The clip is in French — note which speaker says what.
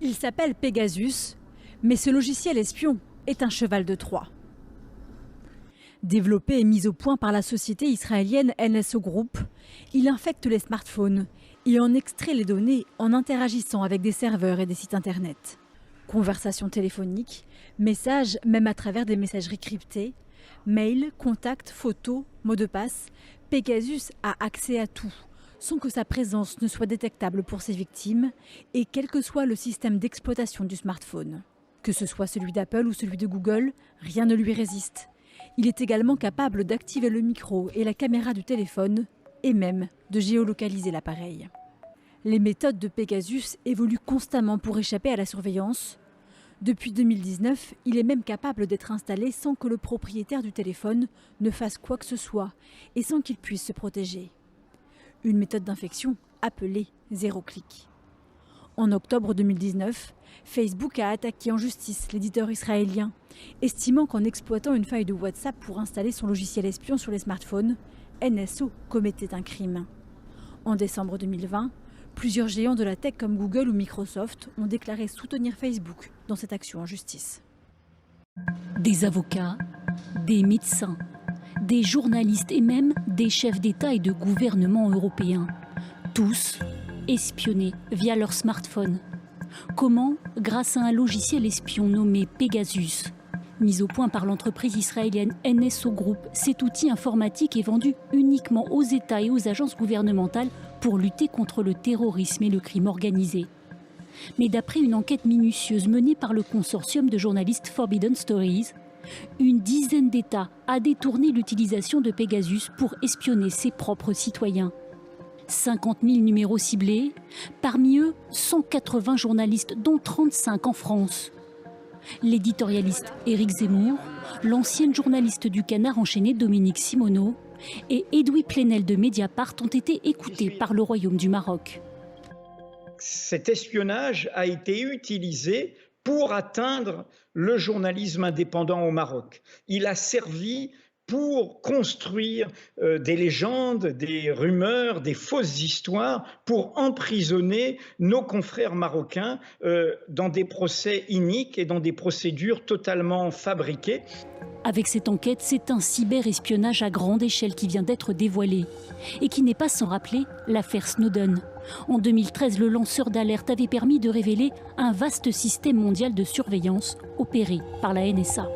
Speaker 1: Il s'appelle Pegasus, mais ce logiciel espion est un cheval de Troie. Développé et mis au point par la société israélienne NSO Group, il infecte les smartphones et en extrait les données en interagissant avec des serveurs et des sites internet. Conversations téléphoniques, messages même à travers des messageries cryptées, mails, contacts, photos, mots de passe, Pegasus a accès à tout, sans que sa présence ne soit détectable pour ses victimes et quel que soit le système d'exploitation du smartphone. Que ce soit celui d'Apple ou celui de Google, rien ne lui résiste. Il est également capable d'activer le micro et la caméra du téléphone et même de géolocaliser l'appareil. Les méthodes de Pegasus évoluent constamment pour échapper à la surveillance. Depuis 2019, il est même capable d'être installé sans que le propriétaire du téléphone ne fasse quoi que ce soit et sans qu'il puisse se protéger. Une méthode d'infection appelée zéro clic. En octobre 2019, Facebook a attaqué en justice l'éditeur israélien, estimant qu'en exploitant une faille de WhatsApp pour installer son logiciel espion sur les smartphones, NSO commettait un crime. En décembre 2020, plusieurs géants de la tech comme Google ou Microsoft ont déclaré soutenir Facebook dans cette action en justice.
Speaker 2: Des avocats, des médecins, des journalistes et même des chefs d'État et de gouvernement européens, tous espionnés via leur smartphone. Comment? Grâce à un logiciel espion nommé Pegasus. Mis au point par l'entreprise israélienne NSO Group, cet outil informatique est vendu uniquement aux États et aux agences gouvernementales pour lutter contre le terrorisme et le crime organisé. Mais d'après une enquête minutieuse menée par le consortium de journalistes Forbidden Stories, une dizaine d'États a détourné l'utilisation de Pegasus pour espionner ses propres citoyens. 50 000 numéros ciblés, parmi eux 180 journalistes, dont 35 en France. L'éditorialiste Éric Zemmour, l'ancienne journaliste du Canard enchaîné Dominique Simoneau et Edoui Plenel de Mediapart ont été écoutés par le Royaume du Maroc.
Speaker 3: Cet espionnage a été utilisé pour atteindre le journalisme indépendant au Maroc. Il a servi pour construire des légendes, des rumeurs, des fausses histoires, pour emprisonner nos confrères marocains dans des procès iniques et dans des procédures totalement fabriquées.
Speaker 2: Avec cette enquête, c'est un cyberespionnage à grande échelle qui vient d'être dévoilé et qui n'est pas sans rappeler l'affaire Snowden. En 2013, le lanceur d'alerte avait permis de révéler un vaste système mondial de surveillance opéré par la NSA.